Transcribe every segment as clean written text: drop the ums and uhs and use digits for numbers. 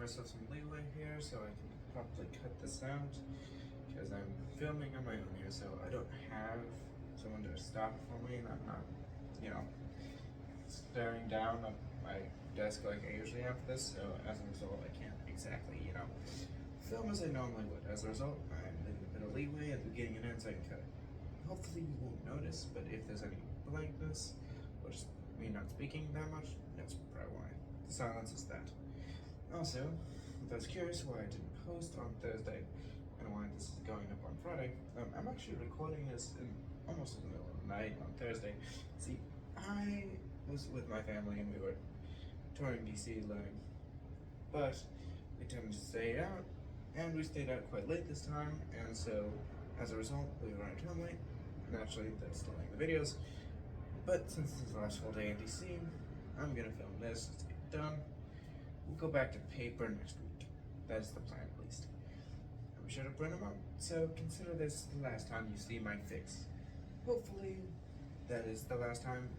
myself some leeway here so I can probably cut this out because I'm filming on my own here, so I don't have someone to stop for me, and I'm not, staring down at my desk like I usually have for this. So as a result, I can't exactly, film as I normally would. As a result, I'm leaving a bit of leeway at the beginning and end so I can cut it. Hopefully you won't notice, but if there's any blankness or just me not speaking that much, that's probably why. The silence is that. Also, if I was curious why I didn't post on Thursday and why this is going up on Friday, I'm actually recording this almost in the middle of the night on Thursday. See, I was with my family and we were touring DC learning, but we tended to stay out, and we stayed out quite late this time, and so as a result, we arrived home late. Naturally, that's delaying the videos, but since this is the last full day in DC, I'm gonna film this to get it done. We'll go back to paper next week. That's the plan, at least. I'm sure to print them out, so consider this the last time you see my face. Hopefully, that is the last time.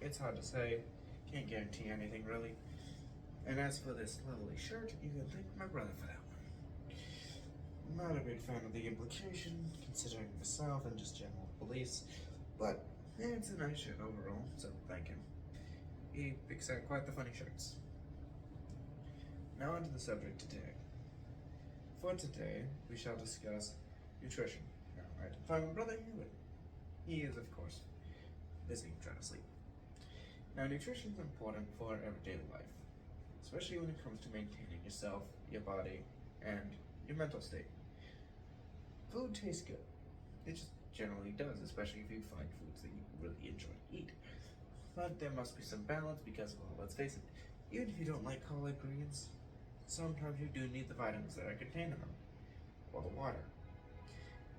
It's hard to say. Can't guarantee anything, really. And as for this lovely shirt, you can thank my brother for that one. Not a big fan of the implication, considering the South and just general police, but it's a nice shirt overall, so thank him. He picks out quite the funny shirts. Now onto the subject today. For today, we shall discuss nutrition. Now, I did find my brother here, but he is, of course, busy trying to sleep. Now, nutrition is important for everyday life, especially when it comes to maintaining yourself, your body, and your mental state. Food tastes good. It just generally does, especially if you find foods that you really enjoy to eat. But there must be some balance because, well, let's face it, even if you don't like all ingredients, sometimes you do need the vitamins that are contained in them, or the water.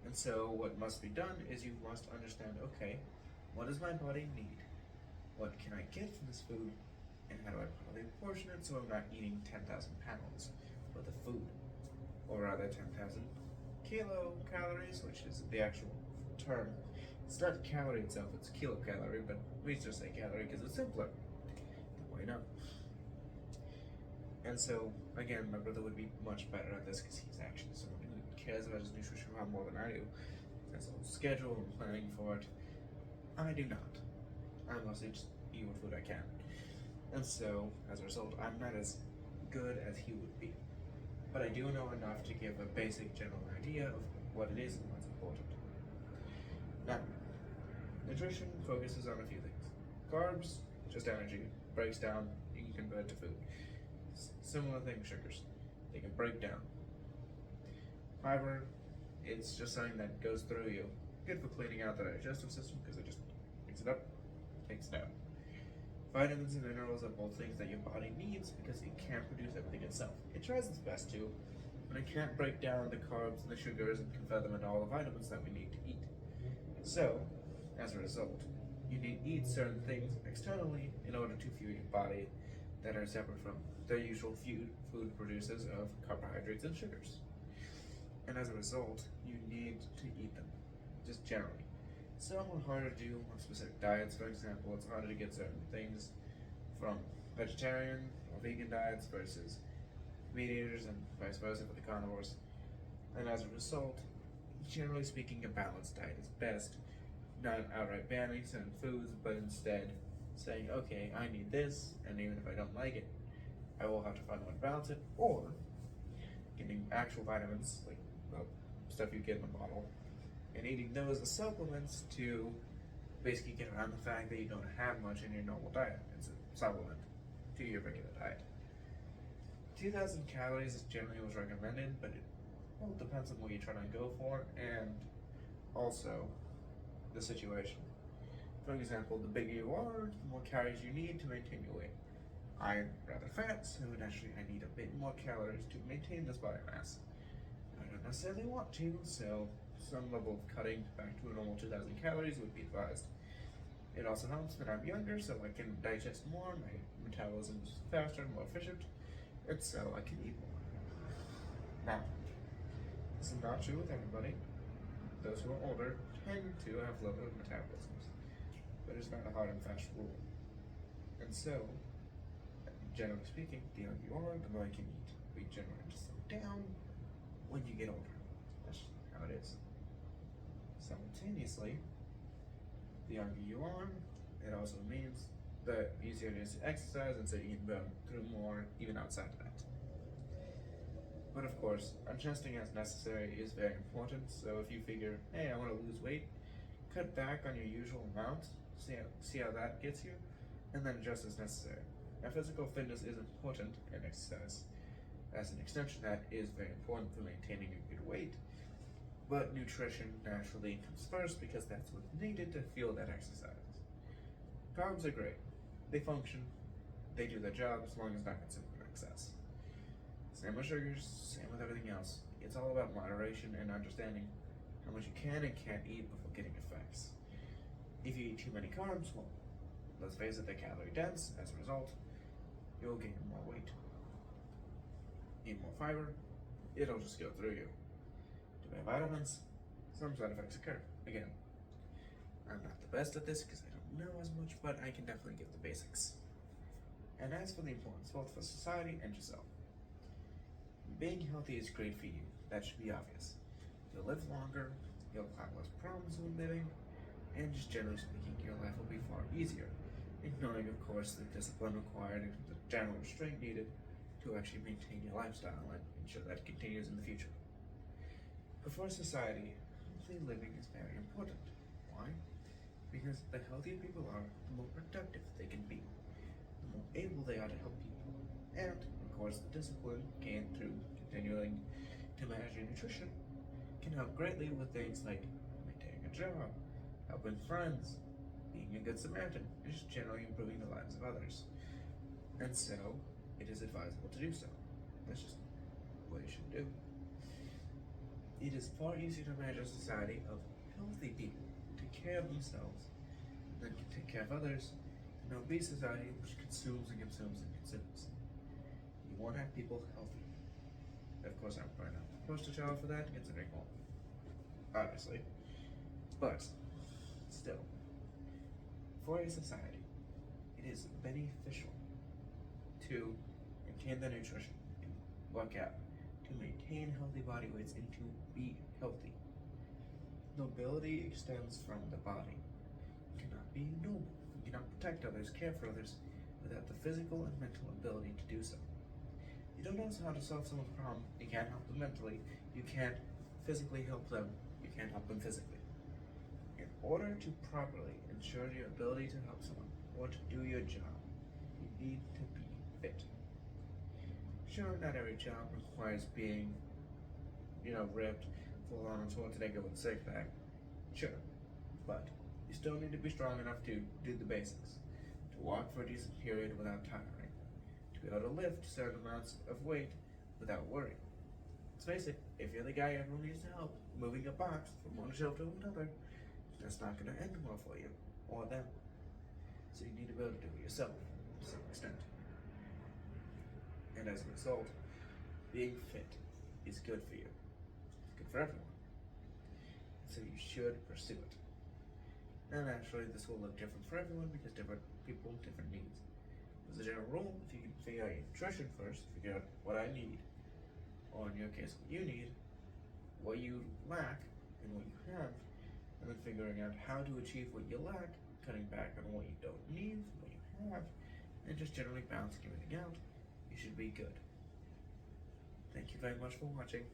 And so what must be done is you must understand, okay, what does my body need? What can I get from this food? And how do I properly portion it so I'm not eating 10,000 pounds worth of food? Or rather 10,000 kilocalories, which is the actual term. It's not calorie itself, it's kilocalorie, but we just say calorie because it's simpler. Why not? And so, again, my brother would be much better at this because he's actually someone who cares about his nutrition a lot more than I do. There's a schedule and planning for it. I do not. I mostly just eat what food I can. And so, as a result, I'm not as good as he would be. But I do know enough to give a basic general idea of what it is and what's important. Now, nutrition focuses on a few things. Carbs, just energy, breaks down, you can convert to food. Similar thing with sugars, they can break down. Fiber, it's just something that goes through you. Good for cleaning out the digestive system because it just picks it up, takes it out. Vitamins and minerals are both things that your body needs because it can't produce everything itself. It tries its best to, but it can't break down the carbs and the sugars and convert them into all the vitamins that we need to eat. So, as a result, you need to eat certain things externally in order to fuel your body that are separate from the usual food producers of carbohydrates and sugars. And as a result, you need to eat them, just generally. Some are harder to do on specific diets. For example, it's harder to get certain things from vegetarian or vegan diets versus meat eaters, and vice versa for the carnivores. And as a result, generally speaking, a balanced diet is best. Not outright banning certain foods, but instead saying, okay, I need this, and even if I don't like it, I will have to find one to balance it, or getting actual vitamins, like stuff you get in a bottle, and eating those as supplements to basically get around the fact that you don't have much in your normal diet. It's a supplement to your regular diet. 2,000 calories is generally what's recommended, but it depends on what you're trying to go for and also the situation. For example, the bigger you are, the more calories you need to maintain your weight. I'm rather fat, so naturally I need a bit more calories to maintain this body mass. I don't necessarily want to, so some level of cutting back to a normal 2,000 calories would be advised. It also helps that I'm younger, so I can digest more, my metabolism is faster and more efficient, and so I can eat more. Now, this is not true with everybody. Those who are older tend to have lower metabolisms, but it's not a hard and fast rule. And so, Generally speaking, the younger you are, the more you can eat. We generally just slow down when you get older. That's just how it is. Simultaneously, the younger you are, it also means the easier it is to exercise, and so you can burn through more even outside of that. But of course, adjusting as necessary is very important. So if you figure, hey, I want to lose weight, cut back on your usual amount, see how that gets you, and then adjust as necessary. Now, physical fitness is important, and exercise, as an extension, that is very important for maintaining a good weight. But nutrition naturally comes first because that's what's needed to fuel that exercise. Carbs are great. They function, they do their job as long as not consumed in excess. Same with sugars, same with everything else. It's all about moderation and understanding how much you can and can't eat before getting effects. If you eat too many carbs, well, let's face it, they're calorie dense. As a result, you'll gain more weight. Eat more fiber, it'll just go through you. Too many vitamins, some side effects occur. Again, I'm not the best at this because I don't know as much, but I can definitely give the basics. And as for the importance, both for society and yourself, being healthy is great for you. That should be obvious. You'll live longer, you'll have less problems with living, and just generally speaking, your life will be far easier. Ignoring, of course, the discipline required and the general restraint needed to actually maintain your lifestyle and ensure that it continues in the future. But for society, healthy living is very important. Why? Because the healthier people are, the more productive they can be, the more able they are to help people, and of course, the discipline gained through continuing to manage your nutrition can help greatly with things like maintaining a job, helping friends, being a good Samaritan, and just generally improving the lives of others. And so, it is advisable to do so. That's just what you should do. It is far easier to manage a society of healthy people who take care of themselves than can take care of others in an obese society which consumes and consumes and consumes. You want to have people healthy. Of course, I'm probably not the poster child for that, considering all, obviously. But, still, for a society, it is beneficial to maintain the nutrition, to work out, to maintain healthy body weights, and to be healthy. Nobility extends from the body. You cannot be noble, you cannot protect others, care for others, without the physical and mental ability to do so. You don't know how to solve someone's problem, you can't help them mentally, you can't physically help them, you can't help them physically. In order to properly ensure your ability to help someone or to do your job, you need to be fit. Sure, not every job requires being, ripped, full on Schwarzenegger with a six-pack. Sure, but you still need to be strong enough to do the basics, to walk for a decent period without tiring, to be able to lift certain amounts of weight without worry. Let's face it, if you're the guy everyone needs to help moving a box from one shelf to another, that's not going to end well for you or them. So you need to be able to do it yourself to some extent. And as a result, being fit is good for you. It's good for everyone. So you should pursue it. Now naturally this will look different for everyone because different people have different needs. As a general rule, if you can figure out your nutrition first, figure out what I need, or in your case what you need, what you lack, and what you have, and then figuring out how to achieve what you lack, cutting back on what you don't need, what you have, and just generally balancing everything out, you should be good. Thank you very much for watching.